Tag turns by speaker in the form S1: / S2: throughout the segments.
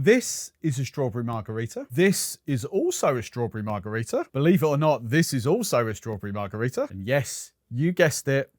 S1: This is a strawberry margarita. This is also a strawberry margarita. Believe it or not, this is also a strawberry margarita. And yes, you guessed it,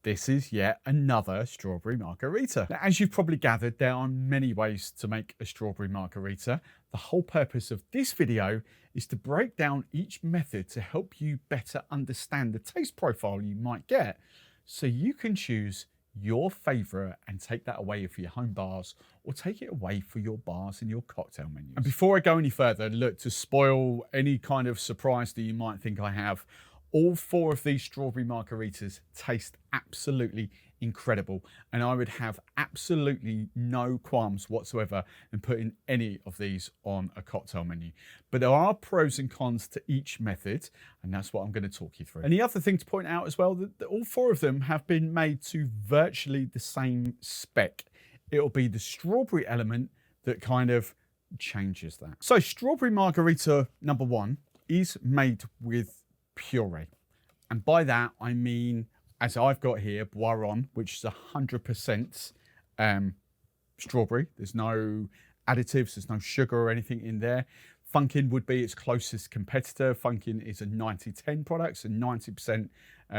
S1: this is yet another strawberry margarita. Now, as you've probably gathered, there are many ways to make a strawberry margarita. The whole purpose of this video is to break down each method to help you better understand the taste profile you might get, so you can choose your favorite and take that away for your home bars or take it away for your bars and your cocktail menus. And before I go any further, look, to spoil any kind of surprise that you might think I have, all four of these strawberry margaritas taste absolutely incredible, and I would have absolutely no qualms whatsoever in putting any of these on a cocktail menu. But there are pros and cons to each method, and that's what I'm going to talk you through. And the other thing to point out as well, that all four of them have been made to virtually the same spec. It'll be the strawberry element that kind of changes that. So strawberry margarita number one is made with puree. And by that, I mean, as I've got here, Boiron, which is 100% strawberry. There's no additives, there's no sugar or anything in there. Funkin would be its closest competitor. Funkin is a 90-10 product, so 90%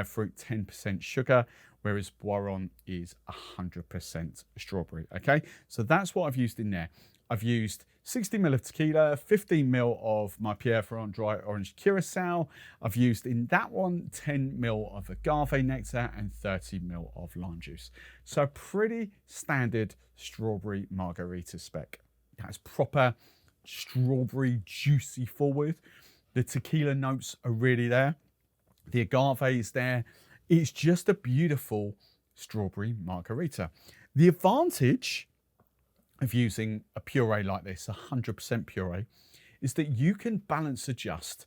S1: fruit, 10% sugar, whereas Boiron is 100% strawberry, okay? So that's what I've used in there. I've used 60 ml of tequila, 15 ml of my Pierre Ferrand dry orange curacao. I've used in that one 10 ml of agave nectar and 30 ml of lime juice. So pretty standard strawberry margarita spec. That's proper strawberry juicy forward. The tequila notes are really there. The agave is there. It's just a beautiful strawberry margarita. The advantage of using a puree like this, 100% puree, is that you can balance adjust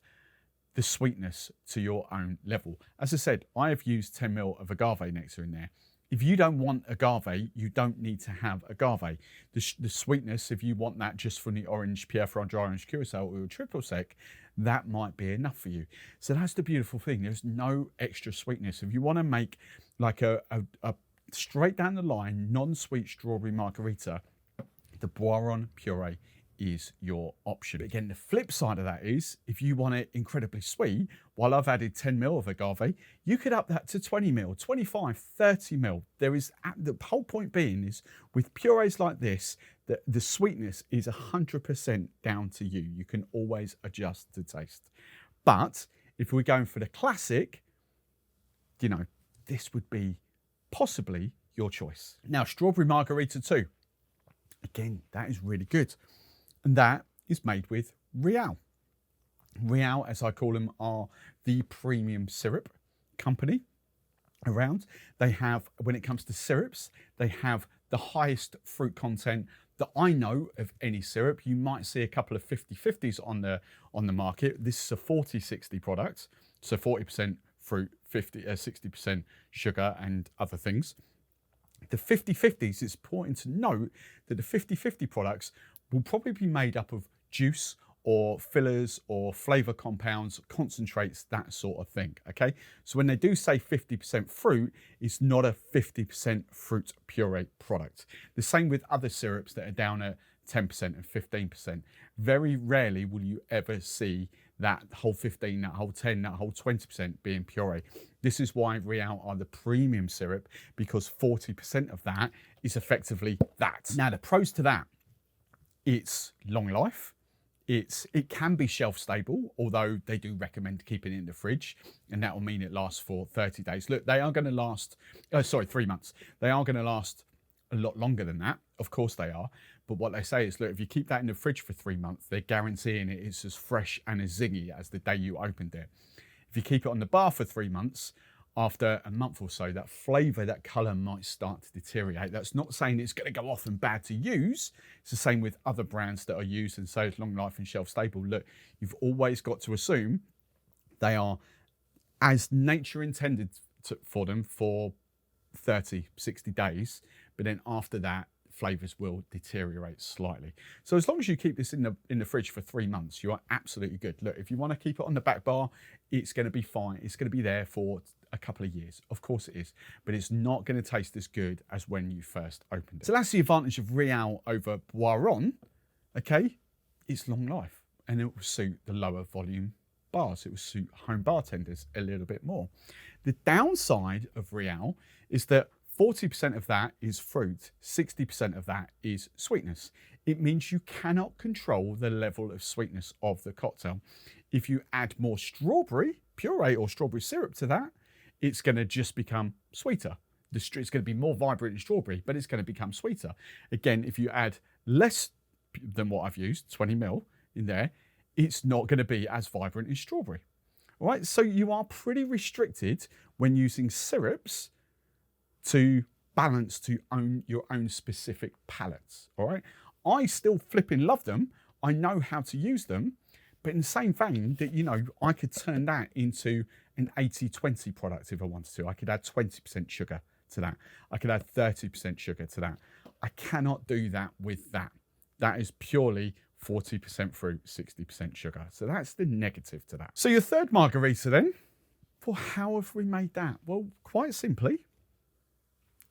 S1: the sweetness to your own level. As I said, I have used 10 ml of agave nectar in there. If you don't want agave, you don't need to have agave. The sweetness, if you want that just from the orange Pierre Ferrand dry orange curacao or triple sec, that might be enough for you. So that's the beautiful thing. There's no extra sweetness. If you want to make like a straight down the line, non-sweet strawberry margarita, the Boiron puree is your option. But again, the flip side of that is, if you want it incredibly sweet, while I've added 10 ml of agave, you could up that to 20 ml, 25, 30 ml. There is, the whole point being is, with purees like this, the sweetness is 100% down to you. You can always adjust the taste. But if we're going for the classic, you know, this would be possibly your choice. Now, strawberry margarita too. Again, that is really good. And that is made with Real. Real, as I call them, are the premium syrup company around. They have, when it comes to syrups, they have the highest fruit content that I know of any syrup. You might see a couple of 50-50s on the market. This is a 40-60 product. So 40% fruit, 60% sugar and other things. The 50-50s, it's important to note that the 50-50 products will probably be made up of juice or fillers or flavor compounds, concentrates, that sort of thing, okay? So when they do say 50% fruit, it's not a 50% fruit puree product. The same with other syrups that are down at 10% and 15%. Very rarely will you ever see that whole 15, that whole 10, that whole 20% being puree. This is why Real are the premium syrup, because 40% of that is effectively that. Now, the pros to that, it's long life. It can be shelf stable, although they do recommend keeping it in the fridge, and that will mean it lasts for 30 days. Look, they are going to last, 3 months. They are going to last a lot longer than that. Of course they are. But what they say is, look, if you keep that in the fridge for 3 months, they're guaranteeing it's as fresh and as zingy as the day you opened it. If you keep it on the bar for 3 months, after a month or so, that flavour, that colour might start to deteriorate. That's not saying it's going to go off and bad to use. It's the same with other brands that are used and say it's long life and shelf stable. Look, you've always got to assume they are as nature intended for them for 30, 60 days. But then after that, flavours will deteriorate slightly. So as long as you keep this in the fridge for 3 months, you are absolutely good. Look, if you want to keep it on the back bar, it's going to be fine. It's going to be there for a couple of years. Of course it is, but it's not going to taste as good as when you first opened it. So that's the advantage of Real over Boiron. okay, it's long life, and it will suit the lower volume bars. It will suit home bartenders a little bit more. The downside of Real is that 40% of that is fruit, 60% of that is sweetness. It means you cannot control the level of sweetness of the cocktail. If you add more strawberry puree or strawberry syrup to that, it's going to just become sweeter. It's going to be more vibrant in strawberry, but it's going to become sweeter. Again, if you add less than what I've used, 20 ml in there, it's not going to be as vibrant in strawberry. All right, so you are pretty restricted when using syrups to balance to own your own specific palates. All right, I still flipping love them. I know how to use them, but in the same vein that, you know, I could turn that into an 80-20 product if I wanted to. I could add 20% sugar to that. I could add 30% sugar to that. I cannot do that with that. That is purely 40% fruit, 60% sugar. So that's the negative to that. So your third margarita then, well, how have we made that? Well, quite simply,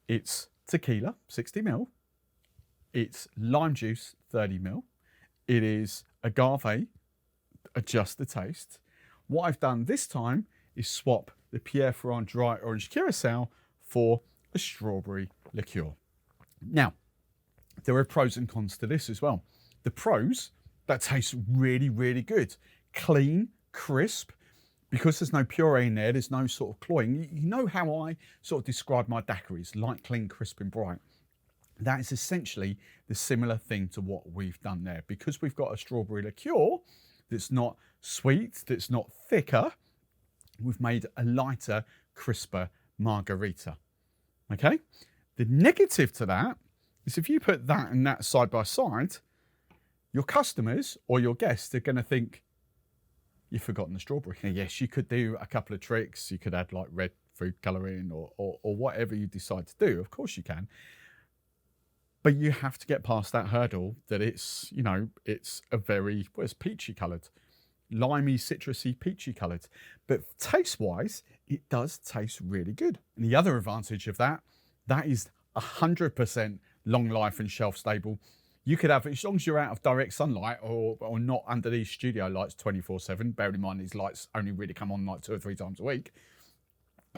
S1: it's tequila, 60 ml. It's lime juice, 30 ml. It is agave, adjust the taste. What I've done this time is swap the Pierre Ferrand dry orange curacao for a strawberry liqueur. Now, there are pros and cons to this as well. The pros, that tastes really, really good. Clean, crisp. Because there's no puree in there, there's no sort of cloying. You know how I sort of describe my daiquiris, light, clean, crisp and bright. That is essentially the similar thing to what we've done there. Because we've got a strawberry liqueur that's not sweet, that's not thicker, we've made a lighter, crisper margarita. Okay? The negative to that is if you put that and that side by side, your customers or your guests are going to think you've forgotten the strawberry. Yes, you could do a couple of tricks. You could add like red food coloring or whatever you decide to do. Of course you can. But you have to get past that hurdle that it's, you know, it's a very, well, it's peachy coloured, limey, citrusy, peachy coloured. But taste-wise, it does taste really good. And the other advantage of that is 100% long life and shelf stable. You could have, as long as you're out of direct sunlight or not under these studio lights 24/7, bearing in mind these lights only really come on like 2 or 3 times a week,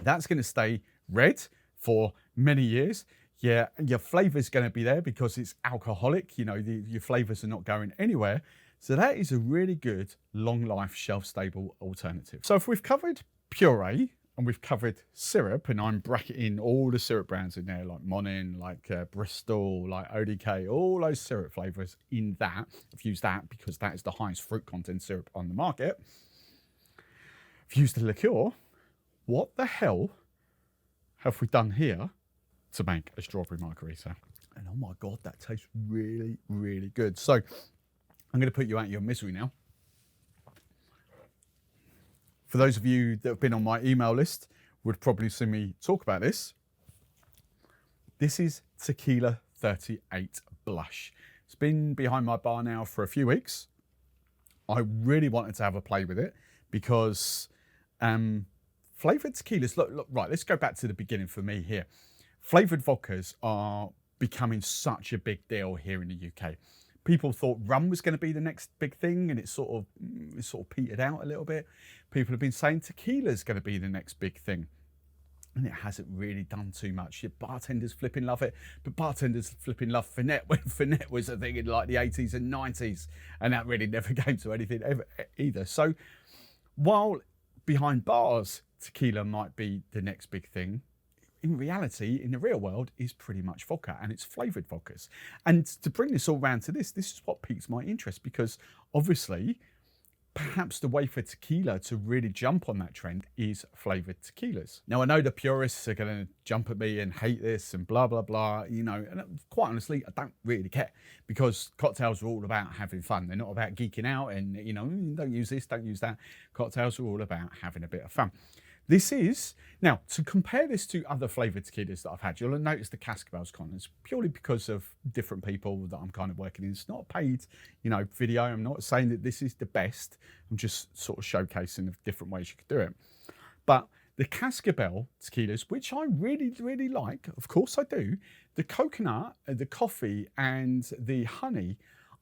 S1: that's going to stay red for many years. Yeah, your flavour's going to be there because it's alcoholic. You know, your flavours are not going anywhere. So that is a really good long life shelf stable alternative. So if we've covered puree and we've covered syrup, and I'm bracketing all the syrup brands in there, like Monin, like Bristol, like ODK, all those syrup flavours in that. I've used that because that is the highest fruit content syrup on the market. I've used the liqueur. What the hell have we done here to make a strawberry margarita? And oh my God, that tastes really, really good. So I'm going to put you out of your misery now. For those of you that have been on my email list, would probably see me talk about this. This is Tequila 38 Blush. It's been behind my bar now for a few weeks. I really wanted to have a play with it because flavoured tequilas, look, right, let's go back to the beginning for me here. Flavoured vodkas are becoming such a big deal here in the UK. People thought rum was going to be the next big thing, and it sort of petered out a little bit. People have been saying tequila is going to be the next big thing, and it hasn't really done too much. Your bartenders flipping love it, but bartenders flipping love Fernet when Fernet was a thing in like the 80s and 90s, and that really never came to anything ever either. So while behind bars, tequila might be the next big thing, in reality, in the real world, is pretty much vodka, and it's flavoured vodkas. And to bring this all round to this is what piques my interest, because obviously, perhaps the way for tequila to really jump on that trend is flavoured tequilas. Now, I know the purists are going to jump at me and hate this and blah, blah, blah, you know, and quite honestly, I don't really care, because cocktails are all about having fun. They're not about geeking out and, you know, don't use this, don't use that. Cocktails are all about having a bit of fun. This is, now, to compare this to other flavoured tequilas that I've had, you'll notice the Cascabel's comments purely because of different people that I'm kind of working in. It's not a paid, you know, video. I'm not saying that this is the best. I'm just sort of showcasing the different ways you could do it. But the Cascabel tequilas, which I really, really like, of course I do, the coconut, the coffee and the honey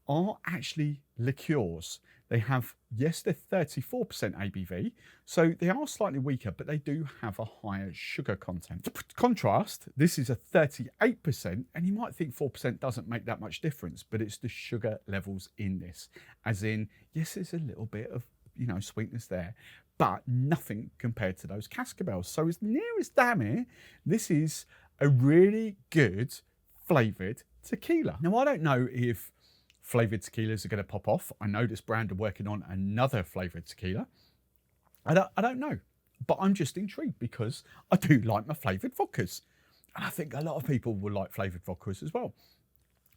S1: are actually liqueurs. They have, yes, they're 34% ABV, so they are slightly weaker, but they do have a higher sugar content. To contrast, this is a 38%, and you might think 4% doesn't make that much difference, but it's the sugar levels in this. As in, yes, there's a little bit of, you know, sweetness there, but nothing compared to those cascabels. So as near as damn it, this is a really good flavoured tequila. Now, I don't know if flavoured tequilas are going to pop off. I know this brand are working on another flavoured tequila. I don't know, but I'm just intrigued because I do like my flavoured vodkas. And I think a lot of people will like flavoured vodkas as well.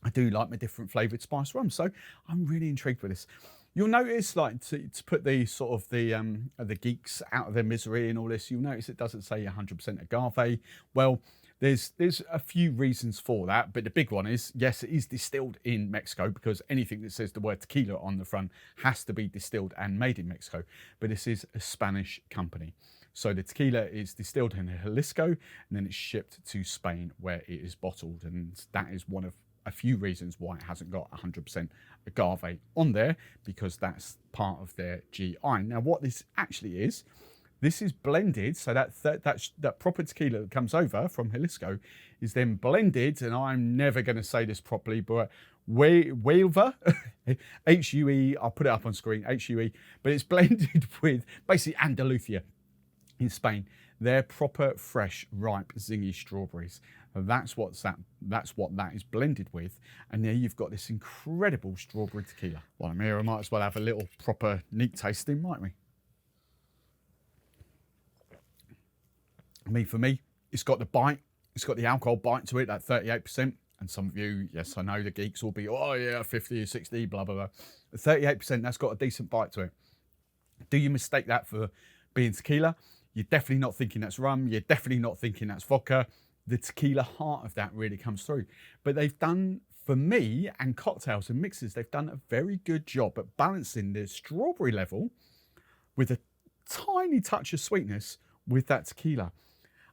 S1: I do like my different flavoured spice rum. So I'm really intrigued with this. You'll notice, like, to put the sort of the geeks out of their misery and all this, you'll notice it doesn't say 100% agave. Well, there's a few reasons for that, but the big one is, yes, it is distilled in Mexico, because anything that says the word tequila on the front has to be distilled and made in Mexico. But this is a Spanish company. So the tequila is distilled in Jalisco, and then it's shipped to Spain where it is bottled. And that is one of a few reasons why it hasn't got 100% agave on there, because that's part of their GI. Now, what this actually is, this is blended, so that proper tequila that comes over from Jalisco is then blended, and I'm never going to say this properly, but Huelva, H-U-E, I'll put it up on screen, H-U-E, but it's blended with basically Andalusia in Spain. They're proper, fresh, ripe, zingy strawberries. That's what that is blended with, and there you've got this incredible strawberry tequila. While I'm here, I might as well have a little proper neat tasting, might we? For me, it's got the bite, it's got the alcohol bite to it, that 38%. And some of you, yes, I know the geeks will be, oh yeah, 50 or 60, blah, blah, blah. The 38%, that's got a decent bite to it. Do you mistake that for being tequila? You're definitely not thinking that's rum. You're definitely not thinking that's vodka. The tequila heart of that really comes through. But they've done, for me, and cocktails and mixers, they've done a very good job at balancing the strawberry level with a tiny touch of sweetness with that tequila.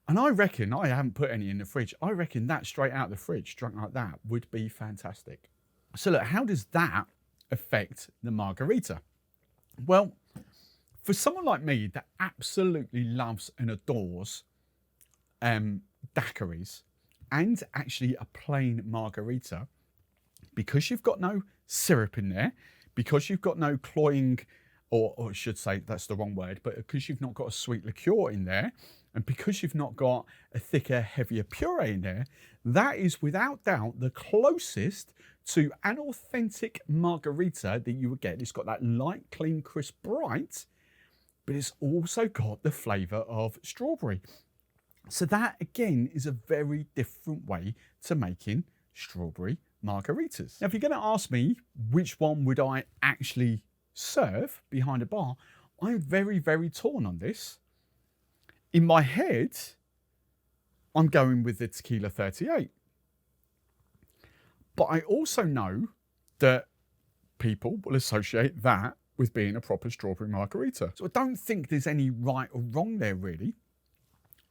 S1: And I reckon, I haven't put any in the fridge, I reckon that straight out of the fridge, drunk like that, would be fantastic. So look, how does that affect the margarita? Well, for someone like me that absolutely loves and adores daiquiris and actually a plain margarita, because you've got no syrup in there, because you've got no cloying, or I should say that's the wrong word, but because you've not got a sweet liqueur in there, and because you've not got a thicker, heavier puree in there, that is without doubt the closest to an authentic margarita that you would get. It's got that light, clean, crisp, bright, but it's also got the flavour of strawberry. So that, again, is a very different way to making strawberry margaritas. Now, if you're going to ask me which one would I actually serve behind a bar, I'm very, very torn on this. In my head, I'm going with the Tequila 38. But I also know that people will associate that with being a proper strawberry margarita. So I don't think there's any right or wrong there, really.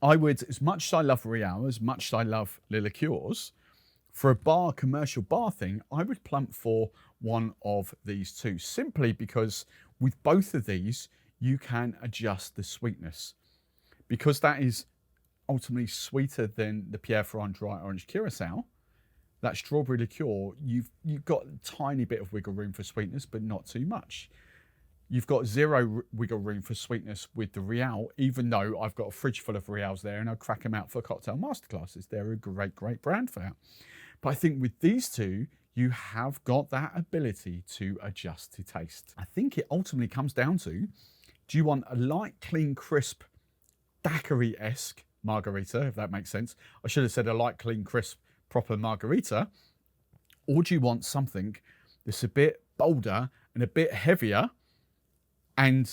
S1: I would, as much as I love Real, as much as I love the liqueurs, for a bar, commercial bar thing, I would plump for one of these two, simply because with both of these, you can adjust the sweetness. Because that is ultimately sweeter than the Pierre Ferrand Dry Orange Curacao, that strawberry liqueur, you've got a tiny bit of wiggle room for sweetness, but not too much. You've got zero wiggle room for sweetness with the Real, even though I've got a fridge full of Reals there and I'll crack them out for cocktail masterclasses. They're a great, great brand for that. But I think with these two, you have got that ability to adjust to taste. I think it ultimately comes down to, do you want a light, clean, crisp, daiquiri-esque margarita, if that makes sense? I should have said a light, clean, crisp, proper margarita. Or do you want something that's a bit bolder and a bit heavier and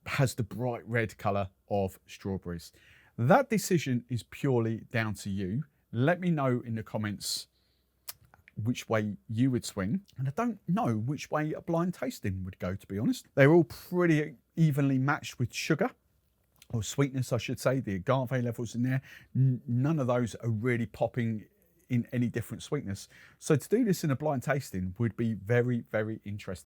S1: has the bright red colour of strawberries? That decision is purely down to you. Let me know in the comments which way you would swing. And I don't know which way a blind tasting would go, to be honest. They're all pretty evenly matched with sugar, or sweetness, I should say. The agave levels in there, none of those are really popping in any different sweetness. So to do this in a blind tasting would be very, very interesting.